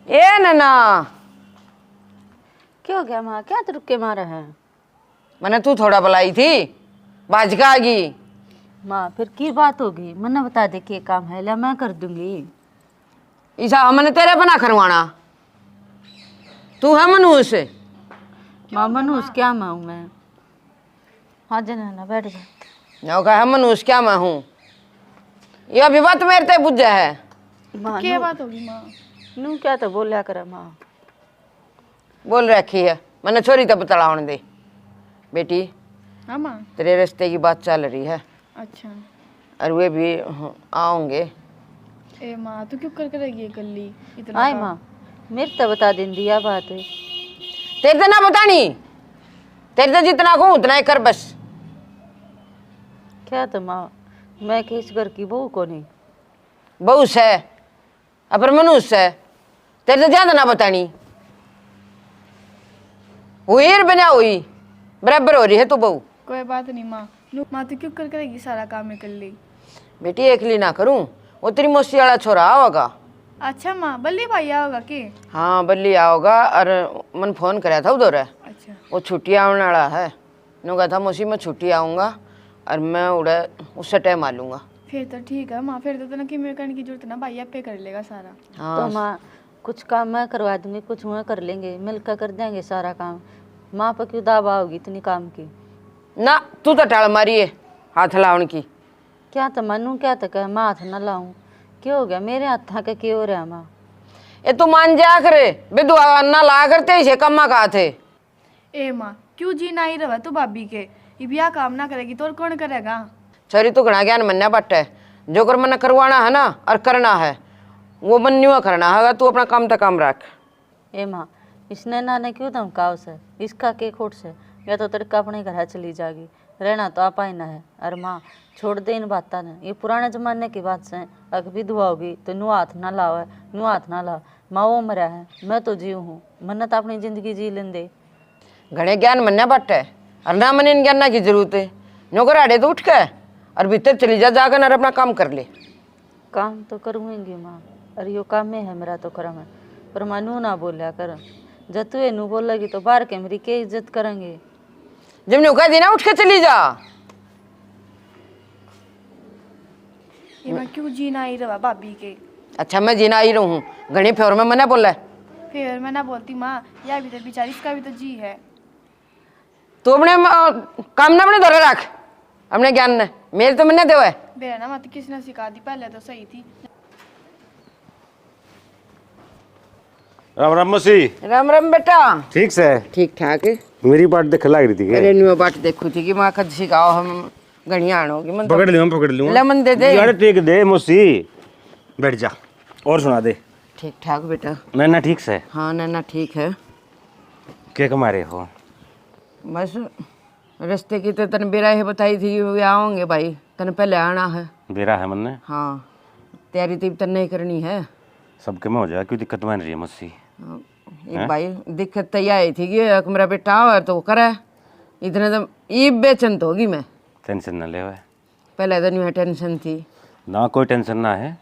ए नैना, क्या हो गया माँ? क्या तुरके मारा है? मैंने तू थोड़ा बुलाई थी, बाज का आ गई। माँ फिर की बात होगी? मन्ना बता दे के काम है, ला मैं कर दूंगी। ईसा हमने तेरे बना करवाना, तू है मनुष्य से। माँ मनुष्य क्या मैं हूँ मैं? हाँ जना बैठ जा। नो कहा मनुष्य क्या मैं हूँ, ये अभी बात मेरे ते बुझ है। माँ क्या बात होगी माँ? नू क्या तो बोलिया करे माँ। बोल रखी है मैंने, छोरी तो बतलावन दे। बेटी हाँ माँ। तेरे रिश्ते की बात चल रही है, अच्छा। और वे भी आओगे। ए माँ तू क्यों कर करेगी कल्ली इतना आए काम? माँ मेरे तो बता दिन दिया बात है। तेरे तो ना बतानी, तेरे तो जितना कहूँ उतना ही कर बस। क्या तो माँ मैं किस घर की बहू को नहीं। बहू है अपर मनुष्य है, तेरे तो ज्यादा ना बतानी। हुई बना हुई बराबर हो रही है तू बहू। कोई बात नहीं माँ। माँ तू क्यों कर करेगी सारा काम कल्ली? बेटी एकली ना करूं, वो तेरी मौसी वाला छोरा आओगा। अच्छा माँ, बल्ली भाई आओगा के? हाँ बल्ली आओगा, और मन फोन कराया था उधर, अच्छा। वो छुट्टी आने वाला है। नो कहा था मौसी मैं छुट्टी आऊँगा और मैं उड़े उससे टाइम आ लूँगा। फिर तो ठीक है माँ, फिर तो ना कि मेरे करने की जरूरत ना, भाई आपे कर लेगा सारा। हाँ तो माँ कुछ काम मैं करवा दूंगी, कुछ मैं कर लेंगे, मिलकर कर देंगे सारा काम। माँ पर क्यों दावा होगी इतनी काम की? ना, तू तो टाल मारी है हाथ लाउन की। क्या तो मनू क्या तो कह मैं हाथ न लाऊं? क्या हो गया मेरे हाथ था क्यों हो रहा माँ? ये तू मान जा करे बिदु ना ला करते इसे कम्मा कहा थे। ए माँ क्यों जी ना ही रहा तू भाभी के? ये ब्याह काम ना करेगी तो और कौन करेगा? छोरी तू घना ज्ञान मनना बट है, जो कर मन करवाना है ना और करना है वो मन न्यू करना है। तू अपना काम तक काम रख। ए माँ इसने ना ने क्यों धमकाव से? इसका के खोट से? या तो तड़का अपने घर चली जाएगी, रहना तो आपा ही ना है। अरे माँ छोड़ दे इन बातों ने, ये पुराने जमाने की बात से। अगर विधवा होगी तो नू हाथ ना लाओ, नू हाथ ना लाओ। माँ वो मरा है, मैं तो जीव हूँ, मन्ना तो अपनी जिंदगी जी लें दे। घने ज्ञान मनना बट है और ना मन इन ज्ञान की जरूरत है। नौकर आड़े तो उठ के और भीतर चली जा जाकर और अपना काम कर ले। काम तो करूँगी माँ, अरे यो काम में है मेरा तो करम है। पर माँ नू ना बोलिया कर, जब तू ये नू बोलेगी तो बाहर के मेरी क्या इज्जत करेंगे? जब ने कहा देना उठ के चली जा। ये मैं क्यों जी ना ही रहा भाभी के? अच्छा मैं जीना ही रहूँ, घनी फ्योर में मना बोला है। फिर मैं ना बोलती माँ, यह भी तो बेचारी, इसका भी तो जी है। तू अपने काम ना अपने धोरे रख, अपने ज्ञान ने मेरे तो मन्ने देवा है। मेरा ना मत किसी ने सिखा दी, पहले तो सही थी। राम राम मौसी। राम राम बेटा। ठीक से? ठीक ठाक है। मेरी बात देख लग रही थी अरे न्यू बाट देखू थी कि माँ कद सिखाओ हम घड़िया आणोगी मन। पकड़ लियो, पकड़ लियो। लेमन दे दे यार टेक दे मौसी, बैठ जा और सुना दे। ठीक ठाक बेटा। नैना ठीक से? हाँ नैना ठीक है। क्या कमा रहे हो? बस रास्ते की तो तन बेरा है बताई थी कि वे आओगे भाई, तन पहले आना है। बेरा है मन ने? हाँ तैयारी तो तन नहीं करनी है। सबके में हो जाए, क्यों दिक्कत बन रही है मौसी? एक भाई दिक्कत तो यह आई थी कि मेरा बेटा आवा तो करे, इतने तो ई बेचैन तो होगी मैं। टेंशन ना ले। पहले तो नहीं टेंशन थी ना, कोई टेंशन ना है,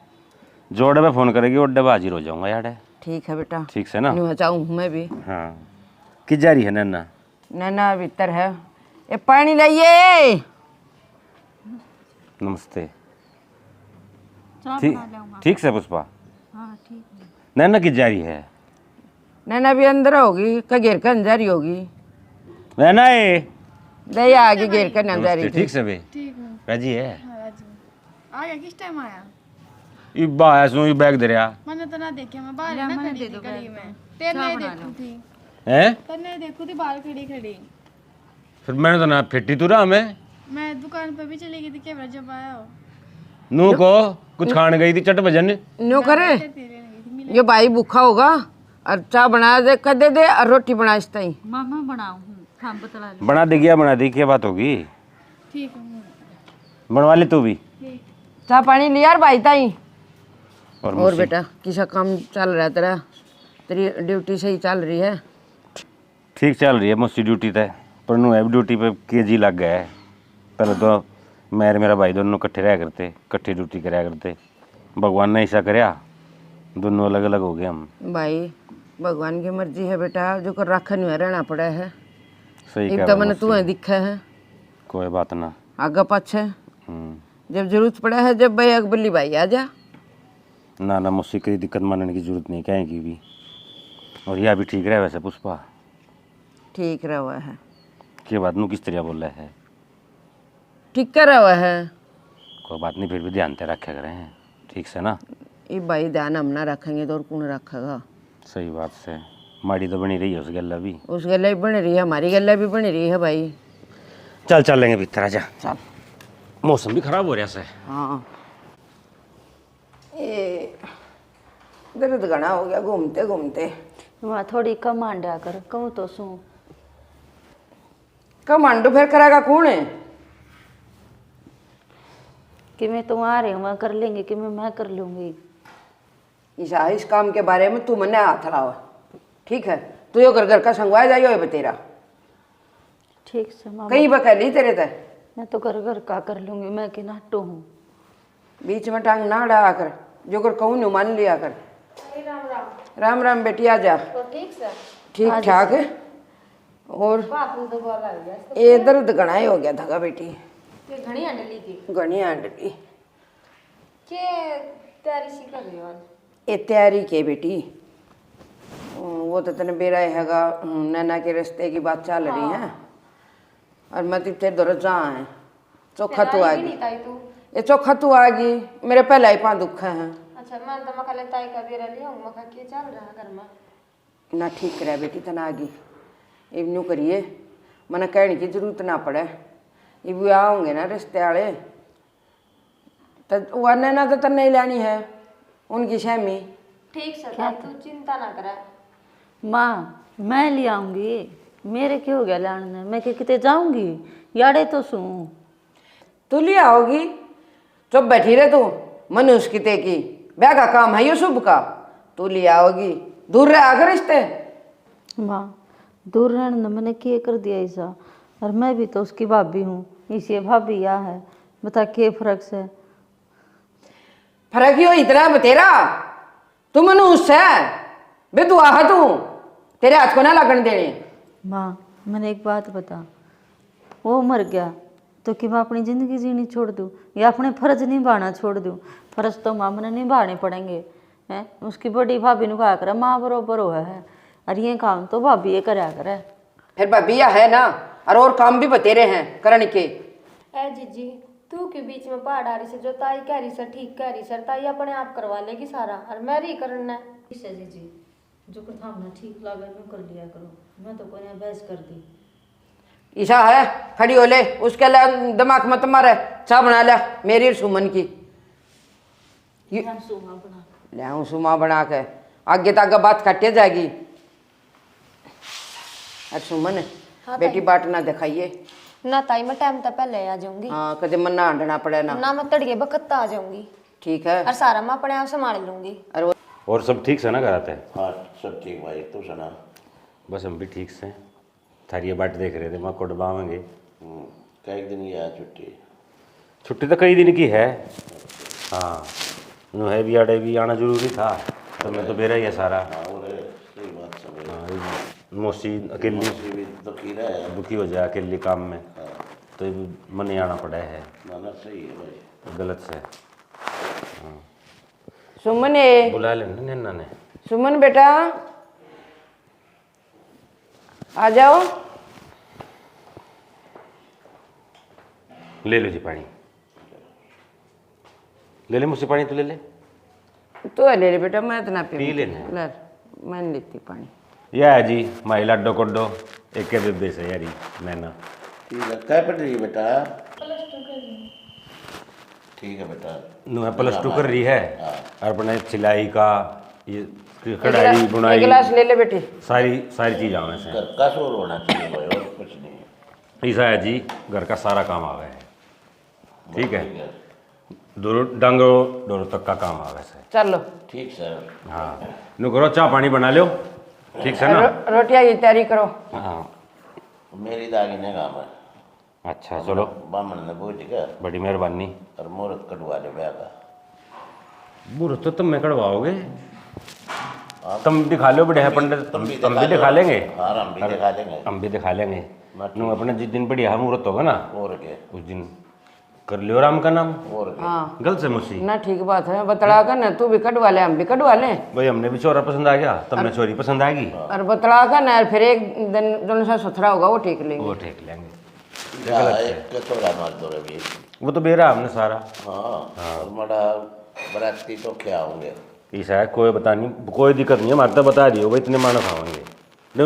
जो अड्डे पे फोन करेगी वो अड्डे पे हाजिर हो जाऊंगा यार। ठीक है बेटा। ठीक से ना? न्यू चाहूँ मैं भी। हाँ किस जा रही है नैना? नैना भीतर है, ये पानी लाइए। नमस्ते। ठीक से पुष्पा? हाँ ठीक है। नैना किस जा रही है? नैना भी अंदर होगी, का घेर कर अंजारी होगी। नैना है दया आगे घेर कर अंजारी। ठीक से बे? ठीक हूँ। राजी है? हाँ राजी। आया किस टाइम आया? इब्बा है सो बैग दे रहा मैंने तो ना देखे, मैं बाहर ना खड़ी थी गली में, तेरे देखी थी। है? तेरे देखू थी बाहर खड़ी खड़ी। फिर मैंने तो ना फिटी तू रहा मैं दुकान पे भी चली गई थी, क्या जब आया हो? नू को कुछ खान गई थी चट भजन। न्यू करे ये भाई भूखा होगा और चाय बना दे कर दे दे और रोटी बना इसता ही। मामा बनाऊँ खाम बतला ले। बना दे, बना दी, क्या बात होगी? ठीक हूँ। बनवा ले तू भी। चाय पानी लिया यार भाई ताई। और मौसी? बेटा किसा काम चल रहा है तेरा? तेरी ड्यूटी सही चल रही है? ठीक चल रही है मौसी ड्यूटी तय, पर नू है ड्यूटी पे केजी लग गया है। पहले तो मैं मेरा भाई दोनों इकट्ठे रहा करते, इकट्ठे ड्यूटी कराया करते। भगवान ने ऐसा कराया दोनों अलग अलग हो गए हम। भाई भगवान की मर्जी है बेटा, जो कर रखा नहीं है रहना पड़ा है। सही एक कह तो रहा मैंने हूँ तू है दिखा है कोई बात ना। आगे पाछे, हम्म। जब जरूरत पड़ा है जब भाई अकबली भाई आ जा। ना ना मुझसे कोई दिक्कत मानने की जरूरत नहीं कहेगी भी। और यह भी ठीक रहे वैसे पुष्पा। ठीक रहा हुआ है, के बात नू किस तरह बोल रहा है। ठीक कर रहा हुआ है। कोई बात नहीं, फिर भी ध्यान से रखे करें हैं ठीक से ना। ये भाई ध्यान हम ना रखेंगे तो और कौन रखेगा। सही बात से माड़ी तो बनी रही है उस गल्ला भी। उस गला भी बनी रही है, हमारी गला भी बनी रही है भाई। चल चल लेंगे भीतर आजा। चल। मौसम भी खराब हो रहा है। हाँ ये दर्द घना हो गया घूमते घूमते। वहाँ थोड़ी कम आंडा कर कहूँ तो सू कमांडो फिर करेगा कौन है। कि मैं तुम आ रहे हो वहाँ कर लेंगे कि मैं कर लूँगी। इस काम के बारे में तू मने हाथ लाओ, ठीक है। तू यो घर का संगवाया जाइयो है तेरा। ठीक से मामा, कहीं बकैली तेरे ते मैं तो घर का कर लूँगी, मैं कि नाटो हूँ। बीच में टांग ना अड़ा कर, जो कर कहूँ नु मान लिया कर। राम राम बेटी आ जा। ठीक ठाक है। और ये दर्द घना ही हो गया था बेटी। घनी आंडली ये तैयारी के बेटी। वो तो तने बेरा हैगा नैना के रिश्ते की बात चल रही है। और मैं तिथे दर जा है चोखा तू आ गई। ये चोखा तू आ गई, मेरे पहला ही 5 दुख है। अच्छा मैं तो मखा लेता है कभी रह लिया हूं मखा के चल रहा घर में ना ठीक करे बेटी तना आ गई। इवनू करिए मने कहने की जरूरत ना पड़े। इव आओगे ना रिश्ते वाले तो वह नैना तो तन नहीं लेनी है उनकी शहमी। ठीक से तू चिंता ना करे। माँ मैं ले आऊँगी, मेरे क्या हो गया लाने, मैं कि कितने जाऊँगी याड़े तो सू। तू ले आओगी, चुप बैठी रहे तू। मनुष्य किते की ब्याह का काम है ये शुभ का। तू ले आओगी, दूर रह आकर रिश्ते। माँ दूर रहने ने मैंने क्या कर दिया ऐसा, और मैं भी तो उसकी भाभी हूँ, इसे भाभी यहाँ है, बता क्या फर्क से। फर्क ही हो इतना बतेरा। तू मनुष्य है बे, तू आह तू तेरे हाथ को ना लगन देने। माँ मैंने एक बात बता, वो मर गया तो कि मैं अपनी ज़िंदगी जीनी छोड़ दूँ या अपने फर्ज निभाना छोड़ दूँ। फर्ज तो माँ मैंने निभाने पड़ेंगे हैं। उसकी बड़ी भाभी ने कहा करे माँ बरोबर हो है, और ये काम तो भाभी ये कराया करे। फिर भाभिया है ना, और काम भी बतेरे हैं करने के। ए जीजी तू के बीच में पहाड़ आ रही से जो ताई कह रही सर ठीक कह रही सर ताई अपने आप करवा लेगी सारा और मैं ही करना है। जी जो कुछ हमने ठीक लगे मैं कर लिया करो, मैं तो कोई बहस कर दी। ईशा है खड़ी हो ले, उसके लिए दिमाग मत मारे। चाह बना ले मेरी और सुमन की। ले आऊं सुमा बना के, आगे तक बात कटे जाएगी। अरे सुमन हाँ बेटी बाट ना दिखाइए ना ताई मैं टाइम तक पहले आ जाऊंगी। हाँ कदे मन ना हंडना पड़े ना। ना मैं तड़के बखत आ जाऊंगी। ठीक है। और सारा मैं अपने आप संभाल लूंगी। और सब ठीक से ना कराते हैं। हाँ सब ठीक भाई, तू सुना। बस हम भी ठीक से थारी बाट देख रहे थे, माँ को डबावेंगे। कई दिन की है छुट्टी? छुट्टी तो कई दिन की है। हाँ नो है भी आड़े भी आना जरूरी था, तो मैं तो बेरा ही है सारा। हाँ वो रे, सही बात समझ। हाँ मौसी अकेली भी तो कीड़ा है। दुखी हो जाए अकेली काम में, तो मन ही आना पड़ा है। ना ना सही है भाई। गलत से सुमन बुला लेना नैना ने। सुमन बेटा आ जाओ। ले लो जी पानी, ले ले मुझसे पानी तो ले ले। तो ले ले बेटा, मैं इतना पी लेना। ले मैं नहीं लेती पानी। या है जी माई लाडो कोडो एक के बेबे से यारी नैना। ठीक है, क्या पढ़ रही है बेटा? ठीक है बेटा। नु +2 कर रही है। और अपने सिलाई का ये एक कढ़ाई बुनाई गिलास ले ले बेटी। सारी सारी चीज़ आवे से। घर का शोर होना चाहिए भाई, और कुछ नहीं। ऐसा है जी घर का सारा काम आवे है। ठीक है, डंगो डोरो तक का काम आवे से। चलो ठीक सर। हाँ नु करो चाह पानी बना लो, ठीक से ना। रोटियां की तैयारी करो। हाँ मेरी दागी ने काम है। अच्छा चलो, बामन ने पूछ के बड़ी मेहरबानी। और मुहूर्त कटवा ले ब्याह का। मुहूर्त तो तुम में कड़वाओगे, तुम दिखा लो बढ़िया पंडित, हम भी दिखा लेंगे। हाँ हम भी दिखा देंगे। हम भी दिखा लेंगे। नु अपने जिस दिन बढ़िया मुहूर्त होगा ना, और के उस दिन कर लियो राम का नाम। और के हाँ गलत से मुझसे ना, ठीक बात है, बतला कर ना, तू भी कटवा ले, हम भी कटवा लें। भाई, हमने भी छोरा पसंद आ गया, तुमने छोरी पसंद आ गई, और बतला कर ना, फिर एक दिन दोनों सा सुथरा होगा वो ठीक लेंगे। वो ठीक लेंगे। एक थोड़ा मार दो रवि। वो तो बेरा हमने सारा। हाँ और बड़ा बराती तो क्या होंगे। ऐसा है, कोई बता नहीं, कोई दिक्कत नहीं है, हमारे तो बता दियो भाई, इतने मानस आवेंगे,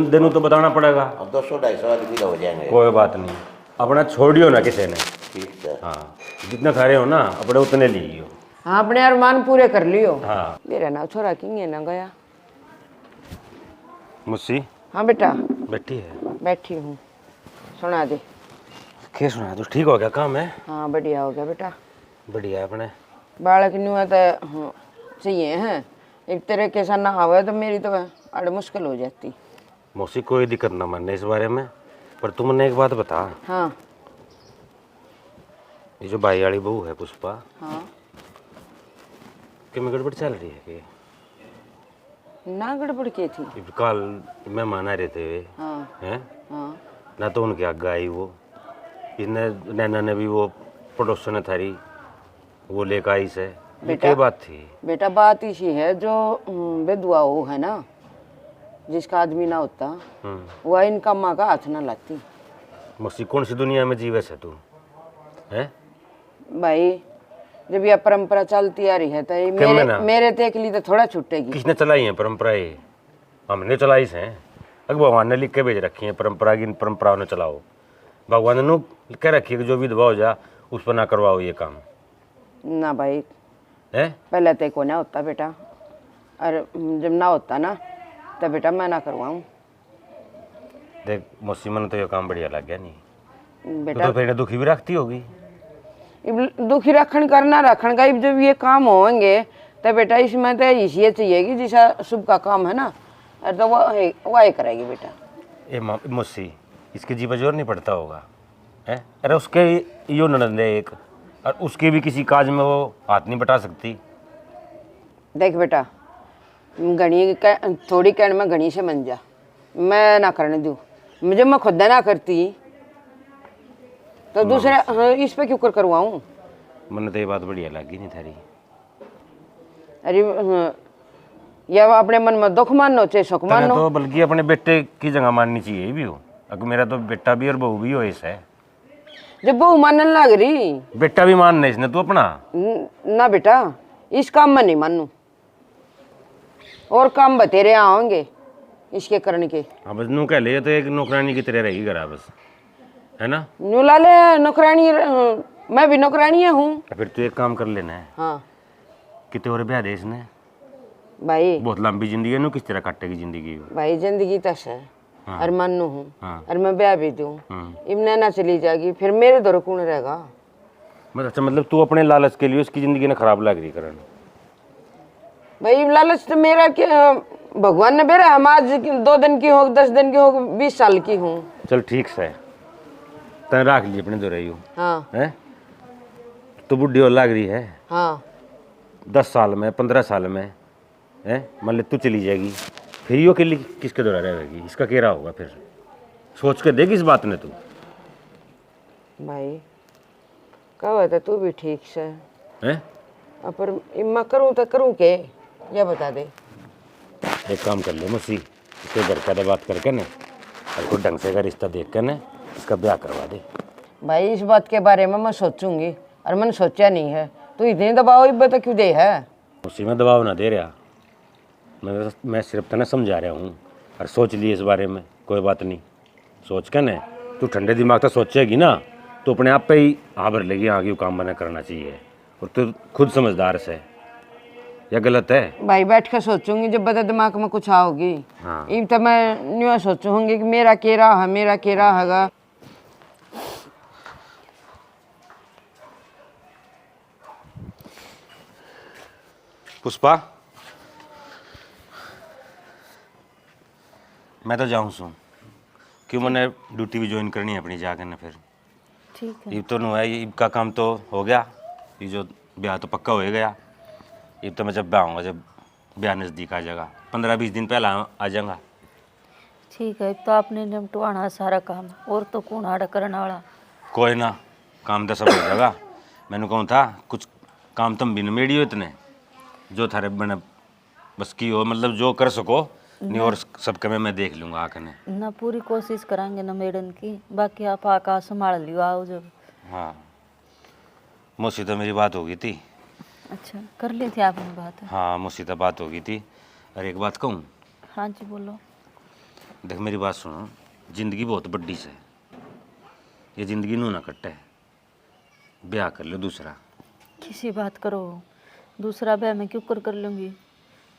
दिन तो बताना पड़ेगा। और 200-250 आदमी तो हो जाएंगे। कोई बात नहीं, अपना छोड़ियो ना किसी ने। ठीक है। हाँ, जितने थारे हो ना अपने उतने लियो। हाँ अपने अरमान पूरे कर लियो। हाँ मेरा ना छोरा किंगे ना गया। मुझसे हाँ बेटा बैठी है, बैठी हूँ, सुना दे। क्या सुना तो ठीक हो गया काम है। हाँ बढ़िया हो गया बेटा। बढ़िया है अपने। बालक न्यू है तो चाहिए हैं, एक तरह के ऐसा ना आवे तो मेरी तो अड़ मुश्किल हो जाती। मौसी कोई दिक्कत ना मानने इस बारे में, पर तुमने एक बात बता, हाँ ये जो भाई वाली बहू है पुष्पा, हाँ कि में गड़बड़ चल रही है कि ना गड़बड़ की थी। कल मेहमान आ रहे थे वे, हाँ हैं हाँ ना, तो उनके आगे आई वो, इसने नैना ने भी वो पड़ोसन ने थारी वो लेकर आई से। ये क्या बात थी? बेटा बात इसी है, जो विधवा वो है ना, जिसका आदमी ना होता, वह इनका माँ का हाथ ना लाती। मौसी कौन सी दुनिया में जीवे से तू हैं? भाई जब यह परंपरा चलती आ रही है तो ये क्यों ना? मेरे ते के लिए तो थोड़ा छूटेगी। किसने चलाई है परंपराएं? हमने चलाई से। अगर भगवान ने लिख के भेज रखी है परंपरा की, इन परंपराओं ने चलाओ। भगवान ने कह रखी है कि जो विधवा हो जा उस पर ना करवाओ ये काम ना भाई, है। पहले ते को ना होता बेटा, और जब ना होता ना तब बेटा मैं ना करवाऊँ। देख मौसी मन तो ये काम बढ़िया लग गया नहीं, बेटा तो फिर दुखी भी रखती होगी। इब दुखी रखन करना रखन का, इब जब ये काम होंगे तो बेटा इसमें तो इसी चाहिए कि जैसा शुभ का काम है ना, और तो वह करेगी बेटा। ये मौसी इसके जीवा जोर नहीं पड़ता होगा है। अरे उसके यो ननद है एक, और उसके भी किसी काज में वो हाथ नहीं बटा सकती। देख बेटा, घनी थोड़ी कहने में घनी से मन जा, मैं ना करने दूँ, मुझे मैं खुद ना करती तो दूसरे इस पे क्यों करवाऊँ। मन तो ये बात बढ़िया लगी नहीं थारी। अरे या अपने मन में दुख मानो चाहे सुख तने मानो। तो बल्कि अपने बेटे की जगह माननी चाहिए ये भी हो। अगर मेरा तो बेटा भी और बहू भी हो ऐसा है, जब बहू मानने लग रही, बेटा भी मानना इसने तू अपना। ना बेटा इस काम में नहीं मानू, और काम बतेरे आओगे इसके करने के। हाँ बस नू कह ले, तो एक नौकरानी की तरह रहेगी घर बस, है ना। न्यू ला ले नौकरानी, मैं भी नौकरानी हूँ। फिर तू एक काम कर लेना है, हाँ कितने और ब्याह दे इसने, भाई, बहुत लंबी जिंदगी है, नू किस तरह काटेगी जिंदगी वो। भाई जिंदगी तस है। हाँ। और मानू हूँ, हाँ। और मैं ब्याह भी दूँ, हम्म। इमने ना चली जाएगी, फिर मेरे दौर कौन रहेगा। अच्छा मतलब तू अपने लालच के लिए उसकी जिंदगी ने खराब लग रही करण। भाई लालच तो मेरा क्या, भगवान ने बेरा, हम आज 2 दिन की हो, 10 दिन की हो, 20 साल की हूँ। चल ठीक से तैं रख ली अपने दो रही हो हाँ है, तो बुढ़ी और लग रही है। हाँ 10 साल में 15 साल में है, मान ले तू चली जाएगी, फिर यो के लिए किसके द्वारा रहेगी, इसका केरा होगा। फिर सोच के देगी इस बात ने तू। भाई कहा था तू भी ठीक से है पर मैं करूँ तो करूँ के, या बता दे। एक काम कर ले मुझसे, इसके घर का बात करके न, और कोई ढंग से का रिश्ता देख कर न इसका ब्याह करवा दे। भाई इस बात के बारे में मैं सोचूंगी, और मैंने सोचा नहीं है, तू इतने दबाव इब तो क्यों दे है। उसी में दबाव ना दे रहा, मैं सिर्फ तने समझा रहा हूँ, और सोच लिए इस बारे में, कोई बात नहीं। सोच के न तू ठंडे दिमाग से सोचेगी ना, तो अपने आप पे ही भर लेगी, आगे काम मैंने करना चाहिए, और तू खुद समझदार से। या गलत है? भाई बैठ कर सोचूंगी, जब बता दिमाग में कुछ आओगी। हाँ। इब तो मैं न्यू सोचूंगी कि मेरा केरा है, मेरा केरा हैगा। पुष्पा मैं तो जाऊँ सू, क्यों मैंने ड्यूटी भी ज्वाइन करनी है अपनी जाकर न। फिर ठीक है। ये तो नहीं है, ये का काम तो हो गया, ये जो ब्याह तो पक्का हो ही गया। ये तो मैं जब ब्याह आऊँगा, जब ब्याह नज़दीक आ जाएगा, 15-20 दिन पहला आ जाऊंगा। ठीक है, तो आपने निपटवाना है सारा काम, और तो कौन आड़ा करने वाला। कोई ना, काम तो सब हो जाएगा। मैंने कहूँ था कुछ काम तुम भी निमेड़ियो इतने, जो थारे बने बस की हो, मतलब जो कर सको नहीं, और सबके मैं देख लूँगा आकने। ना पूरी कोशिश कराएंगे ना मेडन की, बाकी आप आका संभाल लियो आओ जब। हाँ, मुझसे तो मेरी बात हो गई थी। अच्छा, कर ली थी आपने बात। हाँ, मुझसे तो बात हो गई थी। और एक बात कहूँ, हाँ जी बोलो। देख मेरी बात सुनो, जिंदगी बहुत बड्डी से, ये जिंदगी नू ना कटे, ब्याह कर लो दूसरा। किसी बात करो, दूसरा ब्याह मैं क्यों कर लूँगी।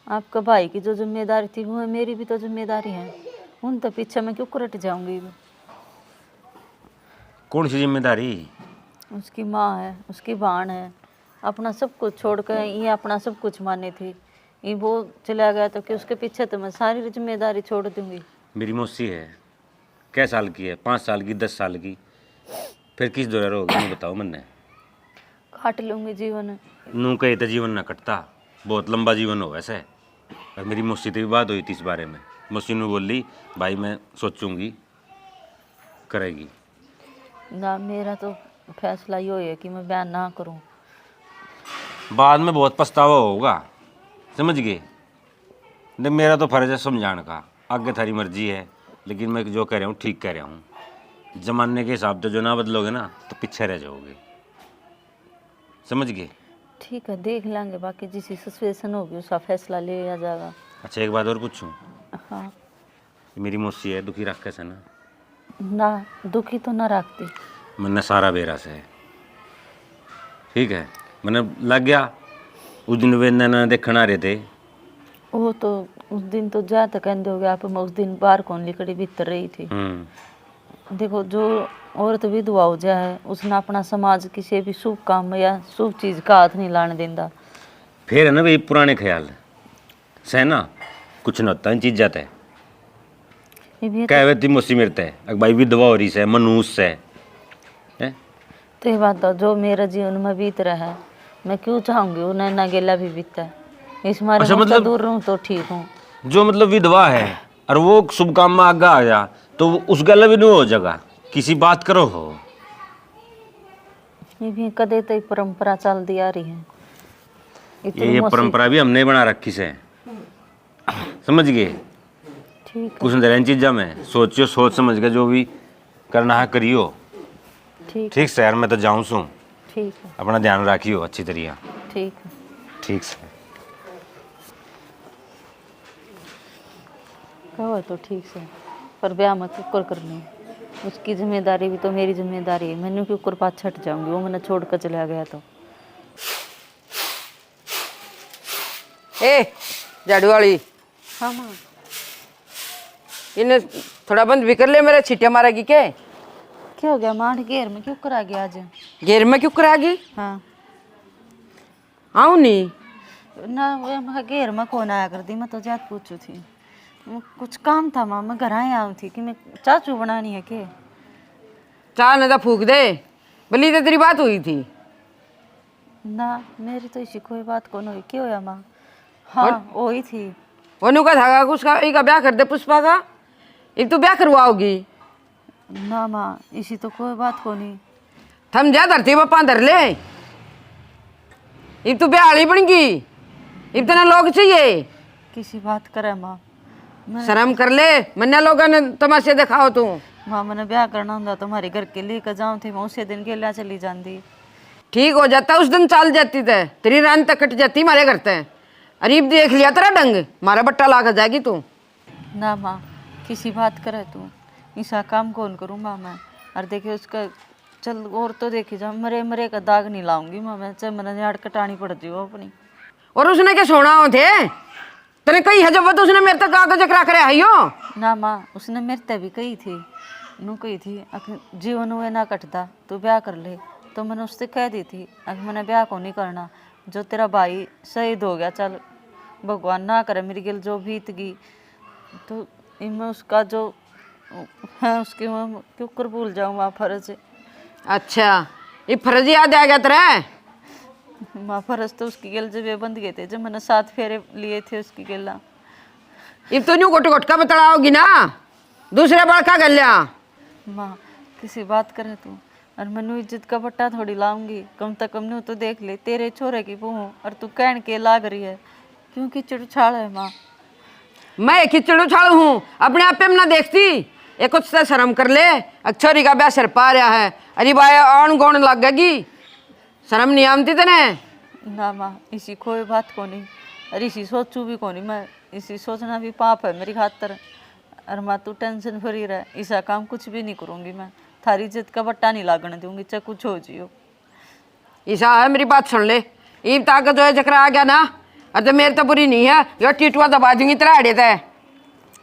आपका भाई की जो जिम्मेदारी थी वो है, मेरी भी तो जिम्मेदारी है, उन तो पीछे मैं क्यों करट जाऊंगी। कौन सी जिम्मेदारी? उसकी माँ है, उसकी बहन है, अपना सब कुछ छोड़ कर ये अपना सब कुछ माने थी, ये वो चला गया तो कि उसके पीछे तो मैं सारी जिम्मेदारी छोड़ दूंगी। मेरी मौसी है, कै साल की है? 5 साल की, 10 साल की, फिर किस दौरा रहोगे मैं बताओ मैंने। काट लूंगी जीवन। नू कहे तो जीवन ना कटता, बहुत लंबा जीवन हो वैसे। और मेरी मौसी से भी बात हुई थी इस बारे में, मौसी ने बोली भाई मैं सोचूंगी, करेगी। ना मेरा तो फैसला ये है कि मैं बयान ना करूं। बाद में बहुत पछतावा होगा, समझ गए। देख मेरा तो फर्ज है समझाने का, आगे थारी मर्जी है, लेकिन मैं जो कह रहा हूँ ठीक कह रहा हूँ। जमाने के हिसाब से जो ना बदलोगे ना तो पीछे रह जाओगे, समझ गए। ठीक है, देख लेंगे, बाकी जिस सिचुएशन होगी उसका फैसला ले लिया जाएगा। अच्छा एक बात और पूछूं? हाँ। मेरी मौसी है, दुखी रख कैसे ना? ना दुखी तो ना रखती। मैंने सारा बेरा से, ठीक है, मैंने लग गया। उस दिन वे नैना देखने आ रहे थे, वो तो उस दिन तो ज्यादा कहते हो गया आप, मैं उस दिन बाहर कौन लिकड़ी भीतर रही थी। देखो जो औरत विधवा हो जाए उसने अपना समाज किसी भी शुभ काम या शुभ चीज का हाथ नहीं लाने देता। फिर है ना भाई पुराने ख्याल से ना कुछ न होता, इन चीज जाता है। कहवे मौसी मेरते है भाई विधवा हो रही से मनुष्य है। तो ये बात तो जो मेरा जीवन में बीत रहा है, मैं क्यों चाहूंगी उन्हें ना गेला भी बीता है। इस मारे अच्छा, मतलब दूर रहूं तो ठीक हूँ। जो मतलब विधवा है और वो शुभ काम में आगे आ जा तो उस गला भी नहीं हो जाएगा, किसी बात करो हो। ये भी कदे तो परंपरा चल दी आ रही है। ये परंपरा भी हमने बना रखी से, समझ गए। ठीक कुछ नहीं चीजा में सोचियो, सोच समझ के जो भी करना है करियो। ठीक ठीक शहर में तो जाऊँ सू, ठीक है। अपना ध्यान रखियो अच्छी तरीका। ठीक है। ठीक से कहो तो ठीक से, पर ब्याह मत कर लूँ। उसकी जिम्मेदारी भी तो मेरी जिम्मेदारी है, मैंने क्यों कर पास छट जाऊंगी, वो मैंने छोड़ कर चला गया तो। ए झाड़ू वाली, हाँ माँ। इन्हें थोड़ा बंद भी कर ले, मेरा छिटिया मारेगी के? क्या हो गया माँ, घेर में क्यों करा गया आज? घेर में क्यों करागी? हाँ आऊँ नहीं ना, वो मैं घेर में कौन आया कर दी, मैं तो जात पूछू थी। कुछ काम था माँ, मैं घर आया थी कि मैं चाचू बनानी है के? चाह न फूक दे, भली तो तेरी बात हुई थी ना, मेरी तो इसी कोई बात कौन हुई। क्यों होया माँ? हाँ वही थी। वनु का धागा उसका एक ब्याह कर दे पुष्पा का, एक तो ब्याह करवाओगी ना माँ, इसी तो कोई बात को नहीं। थम जा धरती में धर ले, एक तो ब्याह वाली बनेगी, इतना लोग चाहिए। किसी बात करे माँ, शर्म कर ले, मन्ना लोगों ने तमाशे दिखाओ तू। माँ मैंने ब्याह करना होता तुम्हारे घर के लिए कर जाऊँ थी, मैं उसी दिन के लिए चली जाती। ठीक हो जाता उस दिन चाल जाती थे, तेरी रान तक कट जाती मारे घर ते। अरीब देख लिया तेरा डंग, मारा बट्टा ला कर जाएगी तू। ना माँ किसी बात करे तू, ऐसा काम कौन करूँ माँ मैं। और देखिए उसका चल और तो देखी जाओ, मरे मरे का दाग नहीं लाऊंगी माँ मैं, चाहे मैंने झाड़ कटानी पड़ती हो अपनी। और उसने क्या सोना हो थे तने कही है जब तो उसने मेरे तक कागज करा करे आइयो ना माँ, उसने मेरे ते भी कही थी, नू कही थी जीवन हुए ना कटता तो ब्याह कर ले। तो मैंने उससे कह दी थी अगर मैंने ब्याह को नहीं करना, जो तेरा भाई शहीद हो गया, चल भगवान ना करे मेरी गिल जो बीत गई, तो इनमें उसका जो है उसकी मैं क्यों कर भूल जाऊँ माँ फर्ज। अच्छा ये फर्ज याद आ गया तेरा? माँ फर्ज तो उसकी गिल जब ये बंद गए थे, जब मैंने 7 फेरे लिए थे उसकी गिला, इब तो न्यू गोट गोट का बतलाओगी ना, दूसरे बड़का गल्या। माँ किसी बात करे तू, और मैनू इज्जत का बट्टा थोड़ी लाऊंगी। कम तक कम तो देख ले, तेरे छोरे की बहू और तू कहन के लाग रही है, क्यों कीचड़ उछाल है माँ। मैं खिचड़ उछाल हूँ, अपने आप पे ना देखती, एक कुछ से शर्म कर ले। अक्षरी का ब्याह सिर पा रहा है, अरे भाई आन गोण लगेगी, शर्म नहीं आती तेने। ना माँ इसी कोई बात को नहीं, और इसी सोचू भी को नहीं मैं, इसी सोचना भी पाप है मेरी खातर। और माँ तू टेंशन फ्री रह, ऐसा काम कुछ भी नहीं करूँगी मैं, थारी इज्जत का बट्टा नहीं लागने दूंगी, चाहे कुछ हो जियो। ईसा है मेरी बात सुन ले, ईब ताकत जो है चक्र आ गया ना, अरे मेरी तो बुरी नहीं है, यो टीटुआ दबा दूंगी तेरा अड़े ते।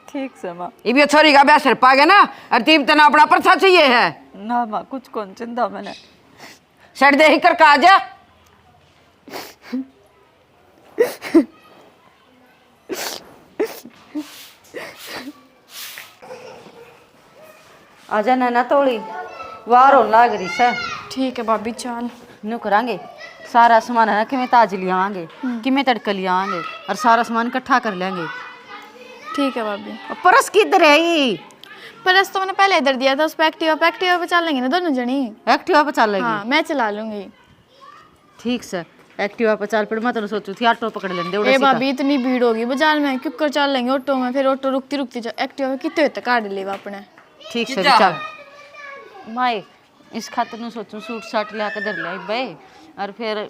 ठीक से माँ। इब ये छोरी का ब्याह सिर पा गया ना, और तीब तना अपना परछा चाहिए है। ना माँ कुछ कौन चिंता मैंने, सड़ दे ही कर का जा। आजा नैना तोड़ी वार होने लाग रही से। ठीक है भाभी चाल। नु करांगे सारा सामान है ना, कि मैं ताज ले आवांगे, कि मैं तड़का ले आवांगे, और सारा सामान इकट्ठा कर लेंगे। ठीक है भाभी। और परस किधर है ये? परस तो मैंने पहले इधर दिया था, उस पे एक्टिवा पे चल लेंगे ना दोनों जनी। एक्टिवा पे चल लेंगे। हाँ मैं चला लूंगी। ठीक से एक्टिवा पे चल पड़, मैं तो सोचू थी ऑटो पकड़ लेंगे। ए भाभी इतनी भीड़ होगी बाजार में, क्यों कर चल लेंगे ऑटो में, फिर ऑटो रुकती रुकती एक्टिवा में कितने तक काट लेगा अपने। ठीक से चल माई, इस खातिर नु सोचू सूट साट ले के धर ले बे, और फिर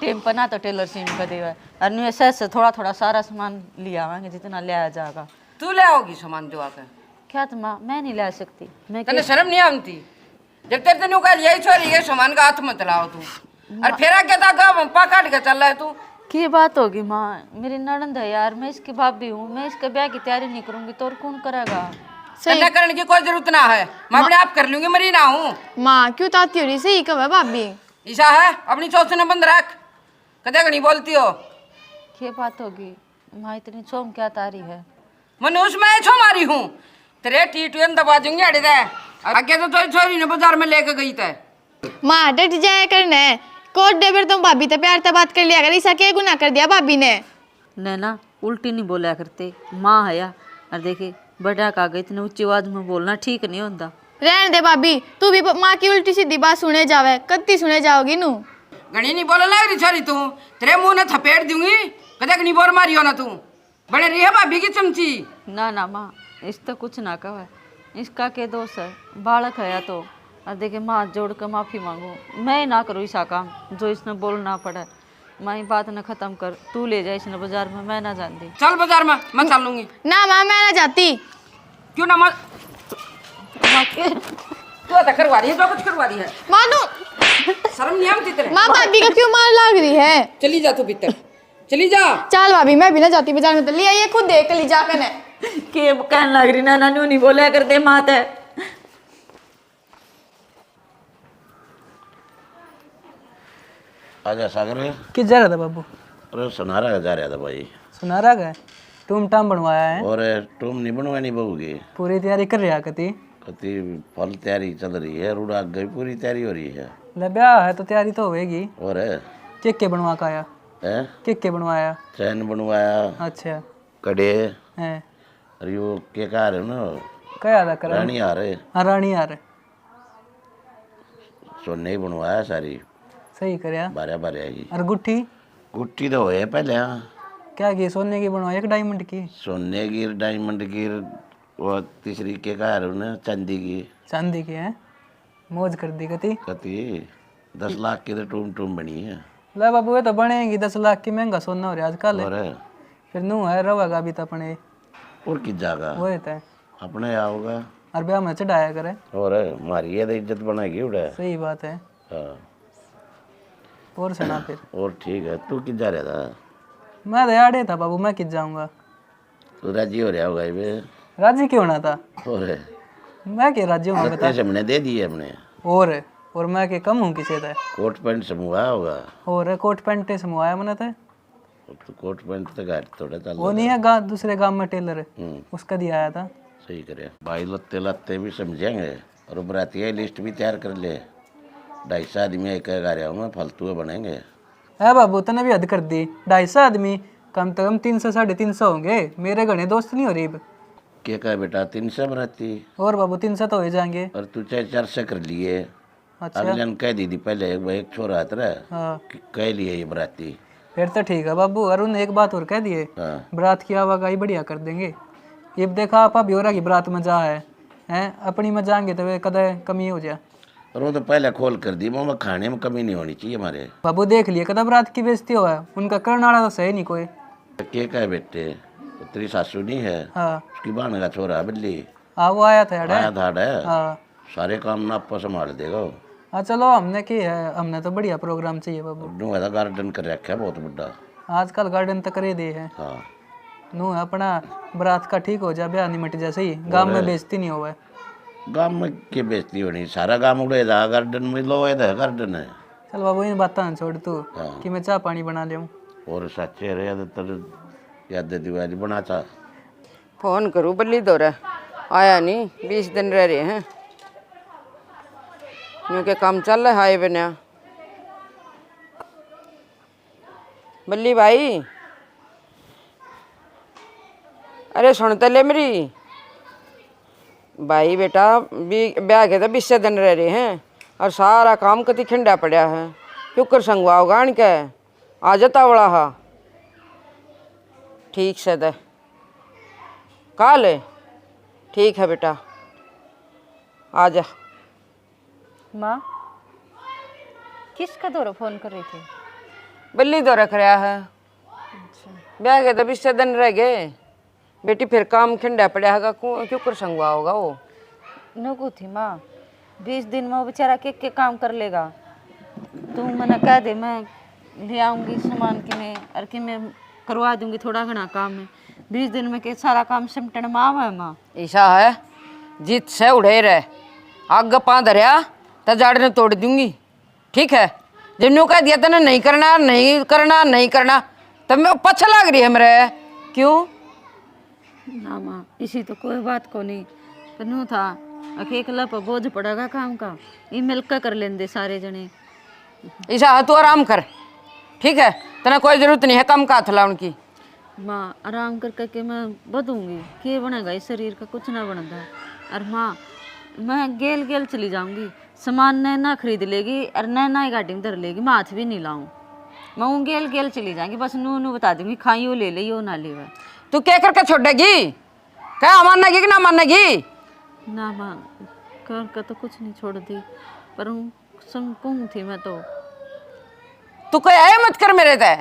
टेम पर ना तो टेलर सीम कर देवा, और नु ऐसे थोड़ा थोड़ा सारा सामान ले आवांगे जितना ले आ जाएगा। तू ले आओगी सामान जो आकर? क्या तुम? मैं नहीं ला सकती। मैं तने शर्म नहीं आती? जब तेरे तेनू कह लिया छोरी के सामान का हाथ मत लाओ तू, और फिर आगे तक पंपा काट के चल रहा है तू। की बात होगी माँ, मेरी ननद है यार, मैं इसकी भाभी हूँ, मैं इसके ब्याह की तैयारी नहीं करूंगी तो और कौन करेगा? तन्ने करने की कोई जरूरत ना है, मैं अपने आप कर लूंगी, मरी ना हूँ। माँ क्यों ताती हो रही सही कब है भाभी? ईशा है अपनी चौथ ने बंद रख, कदे नहीं बोलती हो। क्या बात होगी माँ, इतनी चौम क्या तारी है? मनुष्य मैं छो मारी हूँ, तेरे टीटुएन दबा दूंगी अड़े दे। आगे तो छोरी ने बाजार में लेके गई थे। माँ डट जाया करना, कोट डेबर तुम भाभी तो प्यार से बात कर लिया कर, ऐसा क्या गुनाह कर दिया भाभी ने? नैना उल्टी नहीं बोला करते, माँ है या। और देखे बड़ा का गई, इतने ऊंची आवाज में बोलना ठीक नहीं होता। रहने दे भाभी, तू भी माँ की उल्टी सीधी बात सुने जावे, कत्ती सुने जाओगी नू। घनी नहीं बोला लग रही छोरी तू, तेरे मुंह ने थपेट दूंगी, कदे नहीं बोल मारी हो ना तू, बड़े रही है भाभी की चमची। ना ना माँ इस तो कुछ ना कहे, इसका के दोष है, बालक है या तो। और देखे माँ जोड़ कर माफ़ी मांगो, मैं ना करूँ ऐसा काम जो इसने बोलना पड़े। माँ बात न खत्म कर, तू ले जाए इसने बाजार में, मैं ना जान दी। चल बाजार में, मैं चल लूंगी। ना माँ मैं ना जाती। क्यों ना मत? तू तो करवा रही है, जो कुछ करवा रही है। मानो शर्म नहीं आती तेरे? माँ भाभी का क्यों मार लाग रही है? चली जा तू भीतर, चली जा। चल भाभी मैं भी ना जाती बाजार में, तो ले आइए खुद देख ली जाकर ने। के कहने लग रही ना नानू नहीं बोला करते माँ ते। आजा सागर। किस जा रहा था बाबू? अरे सुनारा जा रहा था भाई। सुनारा का टूम टाम बनवाया है? और तुम नहीं बनवानी बहुगी? पूरी तैयारी कर रहा कति? कति फल तैयारी चल रही है, रूड़ा गई पूरी तैयारी हो रही है। ले ब्याह है तो तैयारी तो होएगी। और के बनवा का आया? के बनवाया? चैन बनवाया। अच्छा कड़े है। अरे वो के कहा रहे ना, क्या था कर? रानी आ रहे। हाँ रानी आ रहे। सोने ही बनवाया सारी, सही करया। बारह बारह की। और गुट्ठी? गुट्टी तो है पहले। हाँ क्या की? सोने की बनवाई एक डायमंड की? सोने की, डायमंड की, वो तीसरी के कहा रहे ना चांदी की। चांदी की है? मौज कर दी कति। कति 10 लाख की तो टूम टूम बनी है। ले बाबू ये तो बनेगी 10 लाख की, महंगा सोना हो रहा आजकल। और फिर नू है रवेगा भी तो अपने और किस जागा वो है अपने आओगा और ब्याह में चढ़ाया करे। और हमारी ये तो इज्जत बनाएगी उड़ा। सही बात है। हाँ और सुना फिर। और ठीक है। तू किस जा रहा था? मैं तो यार था बाबू, मैं किस जाऊंगा? तू राजी हो रहा होगा ये? राजी क्यों होना था? और मैं क्या राजी हूँ बता? से हमने दे दिए हमने। और मैं के कम हूँ किसी का? कोट पैंट समूहा होगा। और कोट पैंट समवाया मैंने तो कोट पैंट तो घाट थोड़ा चल। वो नहीं है गाँव, दूसरे गांव में टेलर है, उसका दिया आया था। सही करे भाई, लत्ते लत्ते भी समझेंगे और बरातिया लिस्ट भी तैयार कर ले। 250 आदमी एक गा रहा हूँ मैं, फालतू बनेंगे। है बाबू तने भी हद कर दी। 250 आदमी कम से कम 300 350 होंगे। मेरे घने दोस्त नहीं हो रही। क्या कहा बेटा 300 बराती? और बाबू 300 तो हो जाएंगे। और तू चाहे 400 कर लिए। अच्छा। अगले ने कह दी थी पहले एक छोरा आता रहा हाँ कि कह लिए ये बराती। फिर तो ठीक है बाबू। अरुण एक बात और कह दिए, हाँ बारात की आवाजाही बढ़िया कर देंगे। ये देखा आप अभी हो रहा की बारात में जा है हैं, अपनी में जाएंगे तो कदर कमी हो जाए। और वो तो पहले खोल कर दी, वो खाने में कमी नहीं होनी चाहिए हमारे। बाबू देख लिए कदम बारात की बेइज्जती हुआ है, उनका करने वाला तो सही नहीं कोई। क्या कहे बेटे, तेरी सासू नहीं है, हाँ उसकी बहन का छोरा बिल्ली हाँ वो आया था यार। आया था है। हाँ सारे काम ना आपको संभाल देगा वो। हाँ चलो हमने की है, हमने तो बढ़िया प्रोग्राम चाहिए बाबू। नू है गार्डन कर रखा है बहुत बड़ा। आजकल गार्डन तक करे दे है। हाँ नू है अपना बारात का ठीक हो जाए, ब्याह नहीं मिट जैसे ही गांव में बेइज्जती नहीं हुआ है। गाँव में क्या बेचती होनी, सारा गाँव उड़े था गार्डन में, लो है गार्डन है। चल बाबू इन बातें छोड़ तू हाँ। कि मैं चाय पानी बना लिया। और सच्चे रे याद दिवाली बना था। फोन करूँ बल्ली दौरा आया नहीं, 20 दिन रह रहे हैं क्योंकि काम चल रहा है बना। बल्ली भाई अरे सुनते ले मेरी भाई बेटा, ब्याह के तो 20 दिन रह रहे हैं और सारा काम कति खिंडा पड़ा है। क्यों कर संगवा होगा के आ जाता बड़ा हा ठीक से दे काल ठीक है बेटा आ जा। माँ किसका दौरा फ़ोन कर रही थी? बल्ली दौरा कराया है। ब्याह के तो 20 दिन रह गए बेटी, फिर काम खिंडा पड़ा है क्यों कर संगवा होगा वो। नकू थी माँ, 20 दिन में वो बेचारा के काम कर लेगा। तू मैंने कह दे मैं ले आऊँगी सामान कि मैं और कि मैं करवा दूँगी थोड़ा घना काम है। 20 दिन में के सारा काम सिमटन में आवा है माँ। ऐसा है जीत से उड़े रहे आग पा धरिया तो जाड़ ने तोड़ दूंगी ठीक है। जब न्यू कह दिया तने नहीं करना नहीं करना नहीं करना तब मैं पछ लग रही है मेरे। क्यों ना माँ इसी तो कोई बात को नहीं, पर नू था अकेला पर बोझ पड़ेगा काम का, ये मिलकर कर लेंदे सारे जने। ऐसा है तू आराम कर ठीक है, तना कोई जरूरत नहीं है काम का हाथ लाउन की। माँ आराम कर करके मैं बदूंगी, के बनेगा इस शरीर का कुछ ना बनता। और माँ मैं गेल गेल चली जाऊंगी, सामान नैना खरीद लेगी और नैना ही गाड़ी में धर लेगी, मैं हाथ भी नहीं लाऊं। मैं वो गेल गेल चली जाऊंगी, बस नू नू बता दूंगी खाई वो ले ले यो ना ले। तू क्या करके छोड़ेगी, क्या मानेगी कि ना मानेगी? ना माँ कर का तो कुछ नहीं छोड़ दी, पर कहूँ थी मैं तो। तू कोई आए मत कर मेरे ते।